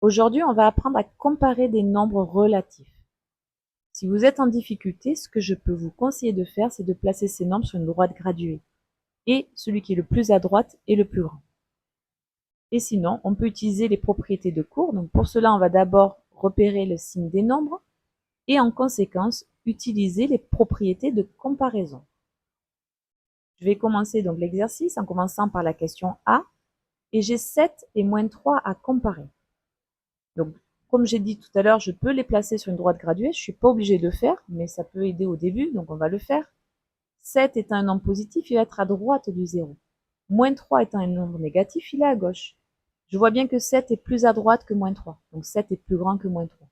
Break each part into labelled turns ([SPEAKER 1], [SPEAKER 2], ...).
[SPEAKER 1] Aujourd'hui, on va apprendre à comparer des nombres relatifs. Si vous êtes en difficulté, ce que je peux vous conseiller de faire, c'est de placer ces nombres sur une droite graduée. Et celui qui est le plus à droite est le plus grand. Et sinon, on peut utiliser les propriétés de cours. Donc pour cela, on va d'abord repérer le signe des nombres et en conséquence, utiliser les propriétés de comparaison. Je vais commencer donc l'exercice en commençant par la question A. Et j'ai 7 et moins 3 à comparer. Donc, comme j'ai dit tout à l'heure, je peux les placer sur une droite graduée. Je ne suis pas obligée de le faire, mais ça peut aider au début, donc on va le faire. 7 étant un nombre positif, il va être à droite du 0. Moins 3 étant un nombre négatif, il est à gauche. Je vois bien que 7 est plus à droite que moins 3, donc 7 est plus grand que moins 3.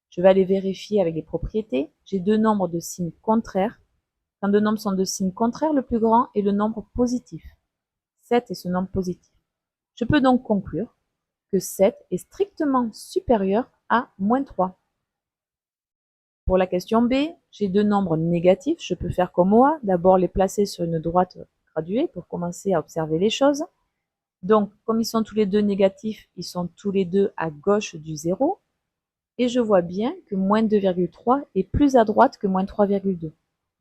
[SPEAKER 1] Je vais aller vérifier avec les propriétés. J'ai deux nombres de signes contraires. Quand deux nombres sont de signes contraires, le plus grand est le nombre positif. 7 est ce nombre positif. Je peux donc conclure que 7 est strictement supérieur à moins 3. Pour la question B, j'ai deux nombres négatifs. Je peux faire comme moi, d'abord les placer sur une droite graduée pour commencer à observer les choses. Donc, comme ils sont tous les deux négatifs, ils sont tous les deux à gauche du 0. Et je vois bien que moins 2,3 est plus à droite que moins 3,2.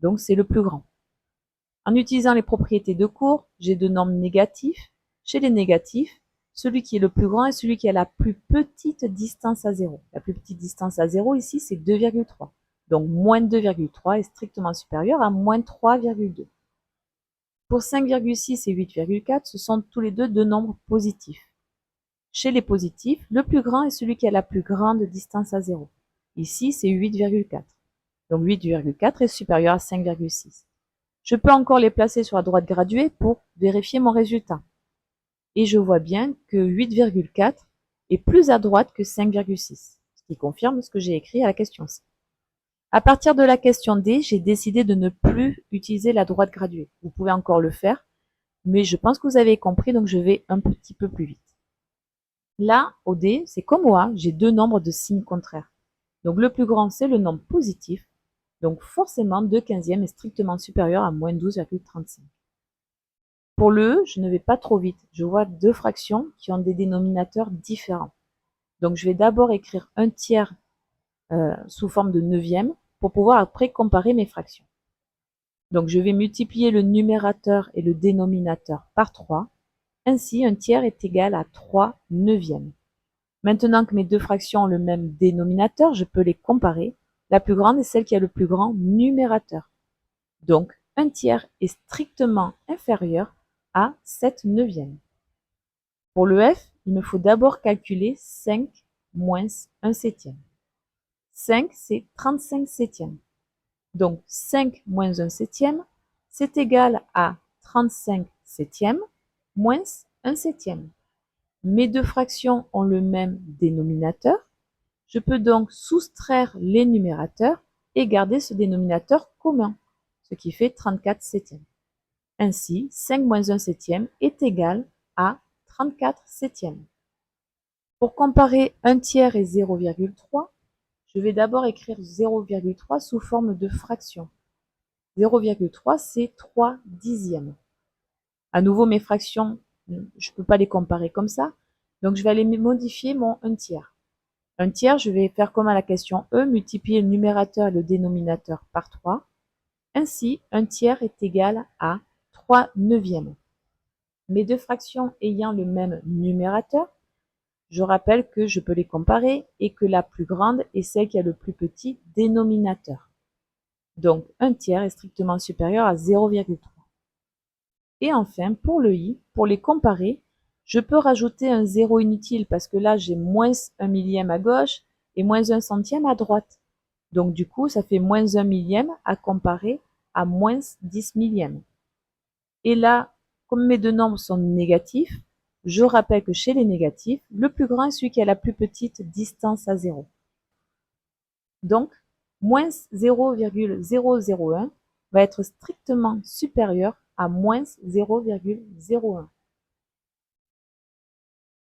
[SPEAKER 1] Donc, c'est le plus grand. En utilisant les propriétés de cours, j'ai deux nombres négatifs. Chez les négatifs, celui qui est le plus grand est celui qui a la plus petite distance à 0. La plus petite distance à 0 ici, c'est 2,3. Donc, moins 2,3 est strictement supérieur à moins 3,2. Pour 5,6 et 8,4, ce sont tous les deux nombres positifs. Chez les positifs, le plus grand est celui qui a la plus grande distance à 0. Ici, c'est 8,4. Donc 8,4 est supérieur à 5,6. Je peux encore les placer sur la droite graduée pour vérifier mon résultat. Et je vois bien que 8,4 est plus à droite que 5,6, ce qui confirme ce que j'ai écrit à la question C. À partir de la question D, j'ai décidé de ne plus utiliser la droite graduée. Vous pouvez encore le faire, mais je pense que vous avez compris, donc je vais un petit peu plus vite. Là, au D, c'est comme moi, j'ai deux nombres de signes contraires. Donc le plus grand, c'est le nombre positif. Donc forcément, 2/15 est strictement supérieur à moins 12,35. Pour le E, je ne vais pas trop vite. Je vois deux fractions qui ont des dénominateurs différents. Donc je vais d'abord écrire un tiers sous forme de neuvième pour pouvoir après comparer mes fractions. Donc je vais multiplier le numérateur et le dénominateur par 3. Ainsi, un tiers est égal à 3 neuvièmes. Maintenant que mes deux fractions ont le même dénominateur, je peux les comparer. La plus grande est celle qui a le plus grand numérateur. Donc, un tiers est strictement inférieur à 7 neuvièmes. Pour le F, il me faut d'abord calculer 5 moins 1 septième. 5, c'est 35 septièmes. Donc, 5 moins 1 septième, c'est égal à 35 septièmes moins 1 septième. Mes deux fractions ont le même dénominateur. Je peux donc soustraire les numérateurs et garder ce dénominateur commun, ce qui fait 34 septièmes. Ainsi, 5 moins 1 septième est égal à 34 septièmes. Pour comparer 1 tiers et 0,3, je vais d'abord écrire 0,3 sous forme de fraction. 0,3, c'est 3 dixièmes. À nouveau, mes fractions, je ne peux pas les comparer comme ça, donc je vais aller modifier mon 1 tiers. 1 tiers, je vais faire comme à la question E, multiplier le numérateur et le dénominateur par 3. Ainsi, 1 tiers est égal à 3 neuvièmes. Mes deux fractions ayant le même numérateur, je rappelle que je peux les comparer et que la plus grande est celle qui a le plus petit dénominateur. Donc, 1 tiers est strictement supérieur à 0,3. Et enfin, pour le i, pour les comparer, je peux rajouter un 0 inutile parce que là, j'ai moins 1 millième à gauche et moins 1 centième à droite. Donc du coup, ça fait moins 1 millième à comparer à moins 10 millièmes. Et là, comme mes deux nombres sont négatifs, je rappelle que chez les négatifs, le plus grand est celui qui a la plus petite distance à 0. Donc, moins 0,001 va être strictement supérieur à moins 0,01.